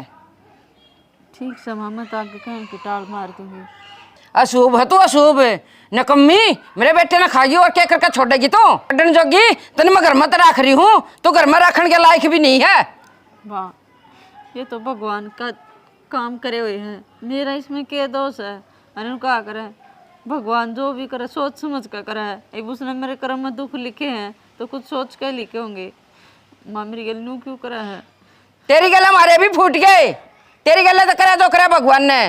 ठीक से माँ मैं तो आगे कहीं की टाल मार दूंगी। अशुभ है तू अशुभ नकम्मी, मेरे बेटे ने खाई और क्या करके छोड़ेगी तो अड्डन जोगी तने मैं घर में तो रख रही हूँ, तो घर में रखने के लायक भी नहीं है। वाह ये तो भगवान का काम करे हुए हैं, मेरा इसमें क्या दोष है? अरे क्या करे भगवान, जो भी करे सोच समझ कर करे है। एक उसने मेरे कर्म में दुख लिखे हैं तो कुछ सोच के लिखे होंगे। माँ मेरी गल नू क्यों करा है? तेरी गला हमारे भी फूट गए, तेरी गला तो करा जो करा भगवान ने।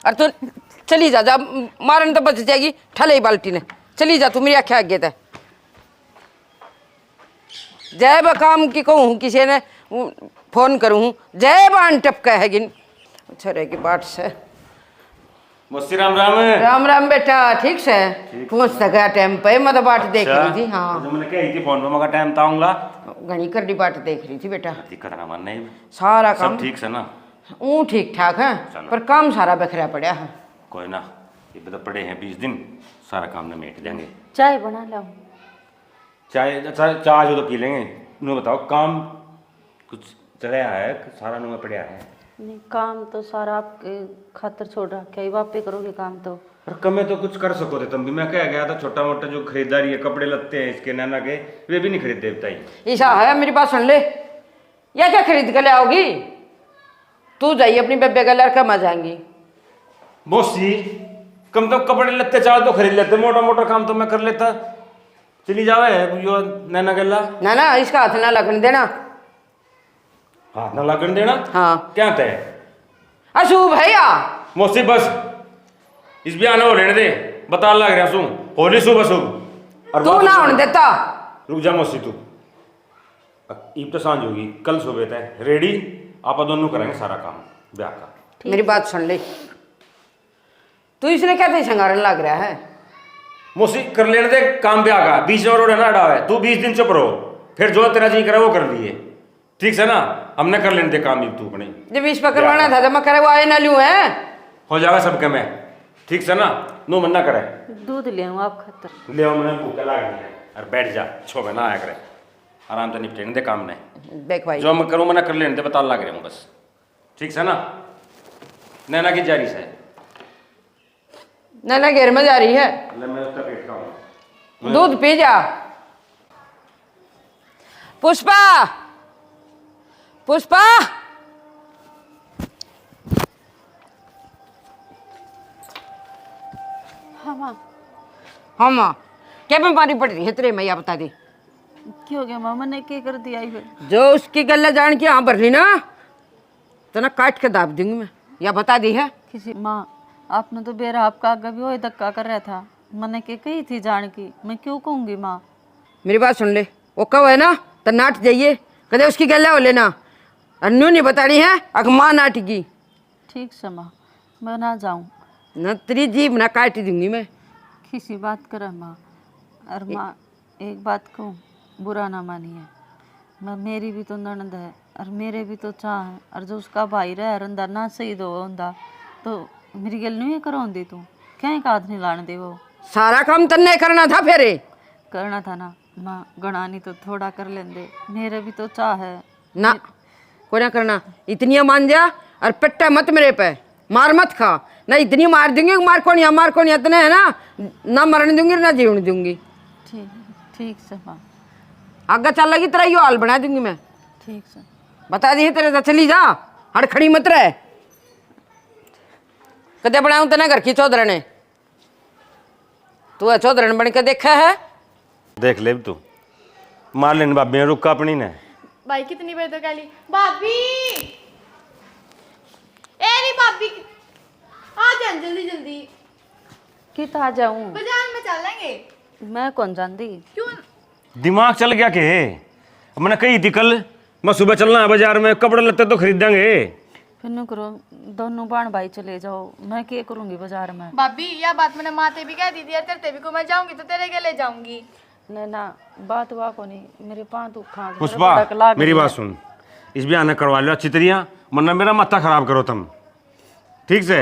और तू चली जा, जा मारन तो बच जाएगी ठले ही बाल्टी ने। चली जा तू मेरी आँखें आगे थे। जय बकाम की कहूँ किसी ने फोन करूँ जय बान टपका है गिन छोरे की बाट से। मस्ती राम राम। राम राम बेटा ठीक से पहुँचता गया टाइम पे, मैं तो बाट देख रही थी। हाँ जो मैंने कही थी फोन पे मगर टाइम तो आऊंगा। घनी कर दी बाट देख रही थी बेटा। दिक्कत ना मानने सारा काम सब ठीक से ना? ऊ ठीक ठाक है पर काम सारा बिखरा पड़ा है। कोई ना, ये तो पड़े हैं 20 दिन, सारा काम निमेट देंगे। चाय बना लाऊं? चाय चाय जो तो पी लेंगे। नू बताओ काम कुछ चलाया है सारा नू पड़ा है? नहीं काम तो सारा आपके खातर छोड़ रखा है, वापे करोगे काम तो। पर कमे तो कुछ कर सको थे तुम भी। मैं कह गया था छोटा मोटा जो खरीदारी है कपड़े लगते हैं इसके नैना के, वे भी नहीं खरीद दे बताई। ऐसा है मेरी बात सुन ले, या क्या खरीद कर ले आओगी? तू जाइए अपनी बेबे का लड़का मैं जाएंगी। बोसी कम तो कपड़े लगते चाहे तो खरीद लेते, मोटा मोटा काम तो मैं कर लेता। चली जावे यो नैना गल्ला। ना ना इसका हाथ ना लगने देना। हाथ ना लगन देना? हाँ क्या तय अशुभ भैया मोसी बस इस ब्याह न हो लेने दे, बता लग रहा सू होली शुभ अशुभ। और तू ना होने देता। रुक जा मोसी तू, ईब तो सांझ होगी, कल सुबह तय रेडी आप दोनों करेंगे सारा काम ब्याह का। मेरी बात सुन ले। तू इसने क्या थे संगारन लग रहा है? मुझसे कर लेने दे काम ब्याह का, बीच में रोड ना अड़ा है। तू 20 दिन चुप रहो, फिर जो तेरा जी करे वो कर लिए। ठीक से ना, हमने कर लेने दे काम ही तू अपने। जब इस पर करवाना था तो मैं करे वो आए ना लूँ है। हो जाएगा सबके में। ठीक से ना, नो मना करे। दूध ले आऊँ आप खतर। ले आओ, मैंने भूख लग रही है। और बैठ जा, छो में ना आया करे। आराम से निपटेने दे काम ने। देख भाई, जो मैं करूँ मना कर लेने दे, बता लग रहे हूँ बस। ठीक से ना, नैना की जारी से। नैना घेर में जा रही है, मैं उसका पेट का हूँ। दूध पी जा। पुष्पा, पुष्पा, हाँ माँ। हाँ माँ, क्या बीमारी पड़ रही है तेरे मैया बता दे। क्या हो गया माँ, मैंने क्या कर दिया ही फिर? जो उसकी गल्ला जान के यहाँ भर ली ना, तो ना काट के दाब दूंगी मैं, या बता दी है। किसी माँ, आपने तो बेरा आपका आगे भी वही धक्का कर रहा था। मैंने क्या कही थी जान की, मैं क्यों कहूँगी माँ? मेरी बात सुन ले, वो कब है ना तो नाट जाइए, कदे उसकी गल्ला हो लेना। अन्नू नहीं बतानी है, अग माँ नाटेगी। ठीक से माँ, मैं ना जाऊँ। न तेरी जीभ ना काट दूंगी मैं। किसी बात करे माँ। और माँ एक बात कहूँ, बुरा ना मानिए। मैं मेरी भी तो ननद है और मेरे भी तो चाह है। और जो उसका भाई रह रंदा ना सही दो होंदा तो मेरी गल नहीं करवाती तू। क्या एक हाथ नहीं लाने दे वो। सारा काम तन्ने करना था फिर। करना था ना माँ, गणा नहीं तो थोड़ा कर लेंदे। मेरे भी तो चाह है ना कोई ना करना, इतनी मान जा और पिट्टा मत मेरे पे, मार मत खा ना। इतनी मार दूंगी, मार कौन इतने है ना मरने दूंगी ना जीवन दूंगी। ठीक, ठीक से माँ। आगे चल लगी तेरा यो हाल बना दूंगी मैं। ठीक से बता दी है तेरे तो चली जा, हड़ खड़ी मत रहे। कदे बनाऊं तेने घर की चौधरने? तू है चौधरन बन के देखा है? देख ले तू, मार लेने भाभी ने रुका अपनी ने। भाई कितनी बार तो कह ली भाभी, ए नहीं भाभी, आ जा जल्दी जल्दी, कितना आ जाऊँ? बाजार में चलेंगे। मैं कौन जानती? क्यों? दिमाग चल गया के? मैंने कही थी कल मैं सुबह चलना है बाजार में, कपड़े लत्ते तो खरीदेंगे। फिर नु करो, दोनों बाण भाई चले जाओ, मैं क्या करूँगी बाजार में? भाभी यह बात मैंने माते भी कह दी थी, तेरे भी को मैं जाऊंगी तो तेरे के ले जाऊंगी। ना बात हुआ को नहीं, मेरे पाँव तो खा गए, पुष्पा मेरा बड़ा लाग मेरी गया। बात सुन, इस ब्याह ने करवा लो अच्छी तरिया, वरना मेरा माथा खराब करो तुम। ठीक से,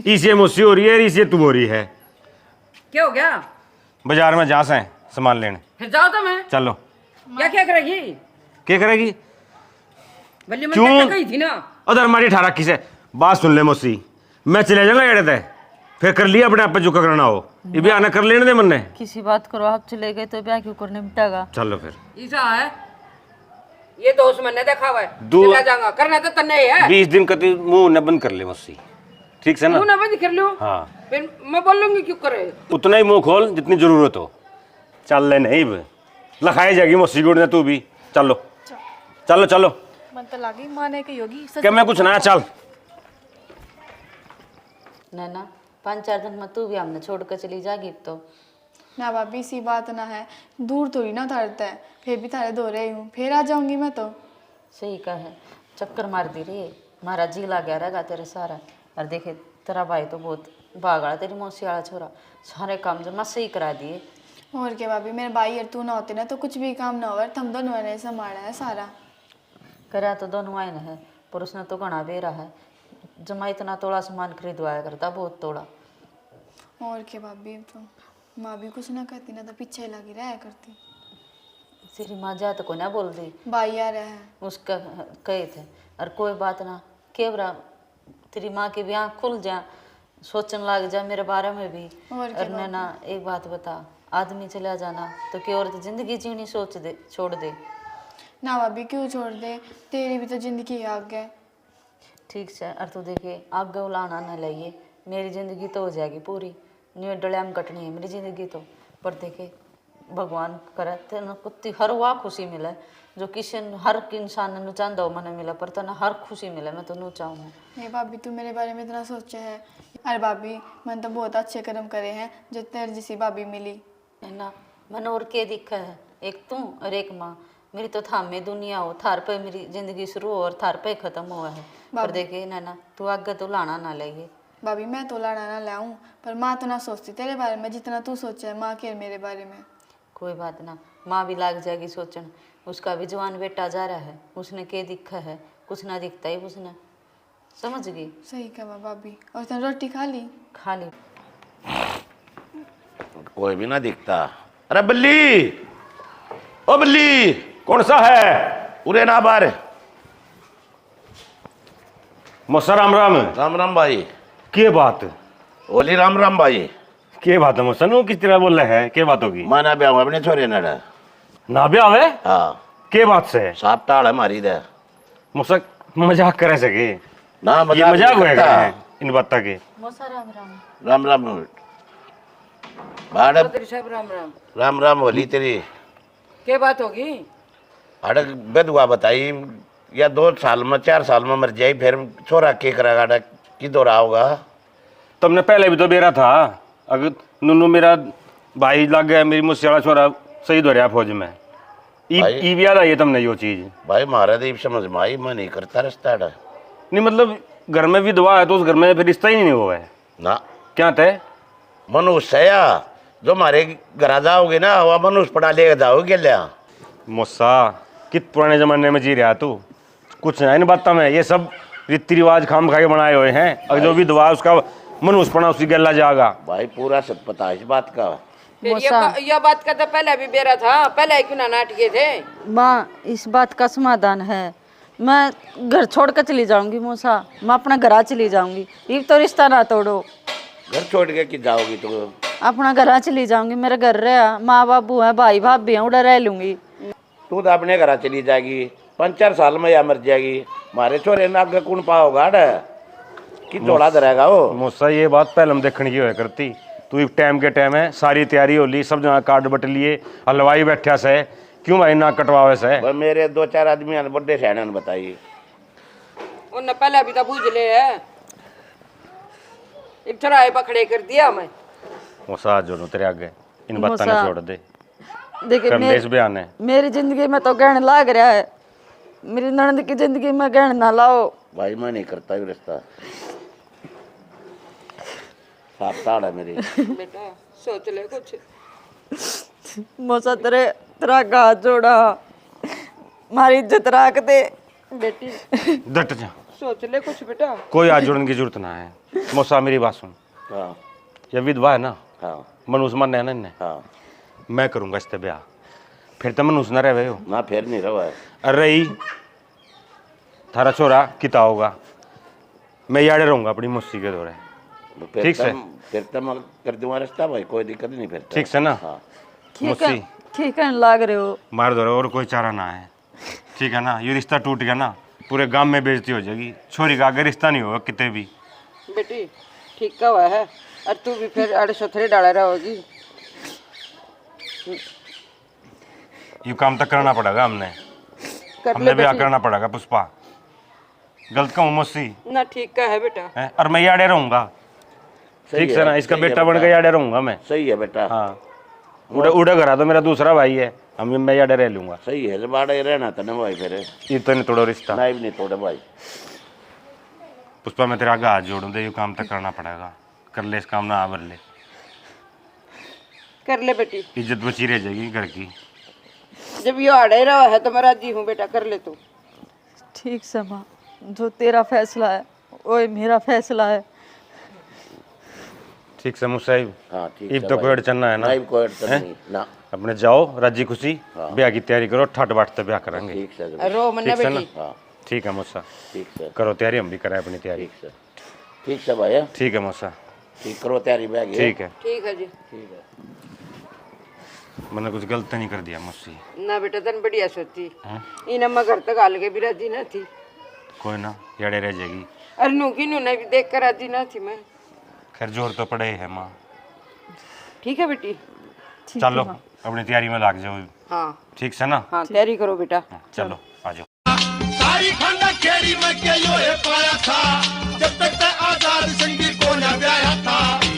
इसे मुझसे हो रही है, इसे तू हो रही है। क्या हो गया? बाजार में जा से सामान लेने। फिर जाओ तो मैं। चलो। क्या क्या करेगी? क्या करेगी? बल्ली क्यों? मैं कही थी ना। उधर हमारी ठारा किसे बात सुन ले मुझसे, मैं चले जाऊंगा एड़े ते, फिर कर लिया अपने आप पे जो करना हो। ये ब्याह ना कर लेने दे मन ने। किसी बात करो, आप चले गए तो ब्याह क्यों करने मिटेगा? चलो फिर। ऐसा है, ये तो उसमें न देखा हुआ है। दो- चला जाऊंगा, करना तो तन्ने ही है। 20 दिन का मुंह न बंद कर ले मुझसे। ठीक से ना? तू ना बंद कर लो, हाँ, फिर मैं बोल लूंगी क्यों करे। उतना ही मुंह खोल जितनी जरूरत हो। चल ले नहीं बे, लखाई जाएगी मुझसे गुड़ ने तू भी। चलो चलो चलो, मन तो लगी माने की होगी सच। क्या मैं कुछ ना, चल। नैना 5-4 दिन में तू भी हमने छोड़ कर चली जागी तो। ना भाभी सी बात ना है, दूर थोड़ी ना थारता है, फिर भी थारे दो रही हूँ, फिर आ जाऊंगी मैं तो। सही का है, चक्कर मार दी रही, मारा जी ला गया रहेगा तेरे सारा। और देखे तेरा भाई तो बहुत भागड़ा, तेरी मौसी वाला छोरा सारे काम जमा सही करा दिए। और क्या भाभी, मेरे भाई और तू ना होते ना तो कुछ भी काम ना हो, हम दोनों ने संभाला है सारा। करा तो दोनों आए है, पर उसने तो घना बेरा है, जमा इतना तोड़ा सामान खरीदवाया करता, बहुत तोड़ा। और क्या भाभी, तो माँ भी कुछ ना कहती ना तो पीछे लगी रहा करती। तेरी माँ जा तो को ना बोल दी, भाई आ रहा है। उसका कहे थे। और कोई बात ना, केवरा तेरी माँ की भी आँख खुल जा, सोचने लग जा मेरे बारे में भी। और क्या और ना एक बात बता, आदमी चला जाना तो क्या औरत जिंदगी जीनी सोच दे, छोड़ दे। ना भाभी क्यों छोड़ दे, तेरी भी तो जिंदगी आग है। ठीक से, और तू देखे आगे उलाना न लाइए, मेरी ज़िंदगी तो हो जाएगी पूरी, न्यू डलियाम कटनी है मेरी ज़िंदगी तो। पर देखे भगवान करे तेन कुत्ती हर वह खुशी मिले जो किसी हर इंसान ने चाहता हो मैंने मिला, पर तेना हर खुशी मिले, मैं तो नू चाहूँ। ये भाभी तू मेरे बारे में इतना सोचा है। अरे भाभी मैंने तो बहुत अच्छे कर्म करे हैं जो तेरे जैसी भाभी मिली। है ना, मैंने और के दिखा है, एक तू और एक माँ। मेरी तो थाम में दुनिया हो, थार पे मेरी जिंदगी शुरू हो और थार पे ख़त्म हुआ है। पर देखे नैना, तू आगे तो लाना ना लगे। भाभी मैं तो लाना ना लाऊं, पर माँ तो ना सोचती तेरे बारे में जितना तू सोचा है माँ के मेरे बारे में। कोई बात ना, माँ भी लाग जाएगी सोचन। उसका भी जवान बेटा जा रहा है, उसने के दिखा है, कुछ ना दिखता ही उसने। समझ गई? सही कहा भाभी। और तन रोटी खा ली? खा ली। कोई भी ना दिखता। अरे बल्ली, ओ बल्ली, कौन सा है? उरे ना बार। मौसा राम राम। राम राम भाई। के बात? ओली राम राम भाई। के बात है मौसा? नो किस तरह बोल रहे हैं? के बात होगी? माना ब्याह हूँ अपने छोरे नड़ा। ना भी आवे? हाँ। के बात से? साफ टाल है मारी दे। मौसा मजाक करे सके? ना ये मजाक होएगा इन बातों के। मौसा राम राम। राम राम। भाड़ सब राम राम। राम राम होली तेरी। क्या बात होगी? अड़क बेदुआ बताई या 2 साल में 4 साल में मर जाई, फिर छोरा के करेगा? अड़क की दौरा होगा? तुमने पहले भी तो बेरा था। अगर नुनू मेरा भाई लग गया, मेरी मुझसे वाला छोरा शहीद हो रहा फौज में। ईब याद आई है तुमने यो चीज? भाई महाराज ये समझ में आई, मैं नहीं करता रिश्ता अड़ा। नहीं मतलब घर में विधवा है तो उस घर में फिर रिश्ता ही नहीं हुआ है ना। क्या तय? मनुष्य या जो हमारे घर जाओगे ना वह मनुष्य पढ़ा लेकर जाओगे लिया। मुस्सा कित पुराने जमाने में जी रहा तू? कुछ है इन बातों में, ये सब रीति रिवाज खाम खा के बनाए हुए हैं। अगर जो विधवा उसका मनुष्य पड़ा उसकी गला जाएगा। भाई पूरा सब पता है इस बात का। फिर ये बात का तो पहले भी बेरा था, पहले क्यों ना नाटके थे? माँ इस बात का समाधान है, मैं घर छोड़ कर चली जाऊंगी मौसा। मैं अपना घर चली जाऊंगी। ये तो रिश्ता ना तोड़ो। घर छोड़ के कि जाओगी तो? अपना घर चली जाऊंगी। मेरे घर रहा माँ बाबू है, भाई भाभी है, उड़ा रह लूंगी। तू तो अपने घर चली जाएगी, 5-4 साल में या मर जाएगी। हमारे छोरे ना आगे कौन पाओगा कि थोड़ा धरेगा वो? मुस्सा ये बात पहले हम देखने की हुआ करती। तू एक टाइम के टाइम है, सारी तैयारी हो ली, सब जगह कार्ड बट लिए, हलवाई बैठा से, क्यों भाई ना कटवावे से? भाई मेरे 2-4 आदमी बड़े सैन ने बताई उन्हें पहले भी तो बूझ ले है। एक चराए पकड़े कर दिया मैं। मुस्सा जोड़ो तेरे आगे इन बातों ने छोड़ दे। देखिए कर दे बयान है। मेरी जिंदगी में तो गहन लाग रहा है, मेरी ननद की जिंदगी में गहन ना लाओ। भाई मैं नहीं करता ये रिश्ता। साफ ताड़ है मेरी। बेटा सोच ले कुछ। मौसा तेरा हाथ जोड़ा, मारी इज्जत रख दे बेटी डट जा, सोच ले कुछ बेटा। कोई आज जोड़ने की जरूरत ना है। मुस्सा मेरी बात सुन, हाँ ये विधवा है ना, हाँ मनुष्य मन है ना इन्हें, हाँ। मैं करूंगा इससे ब्याह, फिर तो मनुष्य न रहे हो। ना फिर नहीं रहा है। अरे ही थारा छोरा किता होगा, मैं याड़े रहूंगा अपनी मुस्सी के दौरे। ठीक से? फिर तो मैं कर दूंगा रिश्ता भाई, कोई दिक्कत नहीं फिर तो। ठीक से ना? हाँ मुस्सी ठीक है लाग रहे हो। मार दो और कोई चारा ना है, ठीक है ना? ये रिश्ता टूट गया ना, पूरे गांव में बेइज्जती हो जाएगी। छोरी का आगे रिश्ता नहीं होगा कितने भी। बेटी ठीक का हुआ है, और तू भी फिर अड़े सथरे डाला रहोगी। ये काम तक करना पड़ेगा हमने ब्याह करना पड़ेगा। पुष्पा गलत कहूँ मुस्सी ना? ठीक का है बेटा। है? और मैं याड़े रहूंगा, ठीक से ना? इसका बेटा बन के याड़े रहूंगा मैं। सही है बेटा। हाँ उड़ा घरा तो मेरा दूसरा भाई है, हम मैं याड़े रह लूंगा। सही है, जब बाड़ा रहना था ना भाई फिर ये तो नहीं तोड़ो रिश्ता। नहीं भी नहीं तोड़े भाई। पुष्पा मैं तेरा आगे हाथ जोड़ूं दे, ये काम तक करना पड़ेगा। कर ले इस काम ना आवर ले, कर ले बेटी, इज्जत बची रह जाएगी घर की। जब ये अड़े रहा है तो मैं राजी हूँ बेटा, कर ले तू। ठीक से माँ, जो तेरा फैसला है वो मेरा फैसला है। ठीक से मुसाहिब? हाँ ठीक इब है तो भाई। कोई अड़चन ना है ना? नहीं कोई अड़चन नहीं ना। अपने जाओ राजी खुशी, ब्याह की तैयारी करो, ठट बाट से ब्याह करेंगे। ठीक से रो मन्ना ठीक से ना? बेटी। हाँ ठीक है मुस्सा, ठीक से करो तैयारी, हम भी करें अपनी तैयारी। ठीक से भाई। ठीक है मुस्सा, ठीक करो तैयारी बैग। ठीक है। ठीक है जी। ठीक है। मैंने कुछ गलत नहीं कर दिया मुझसे? ना बेटा तन बढ़िया सोची। इन अम्मा घर तक आल के भी राजी ना थी। कोई ना, याड़े रह जाएगी। अरे नू की नू भी देख कर राजी ना थी मैं। खैर जोर तो पड़े है माँ। ठीक है बेटी। चलो अपनी तैयारी में लग जाओ। हाँ ठीक से ना? हाँ तैयारी करो बेटा। चलो आ जाओ। सारी खंड केरी में के यो पाया था।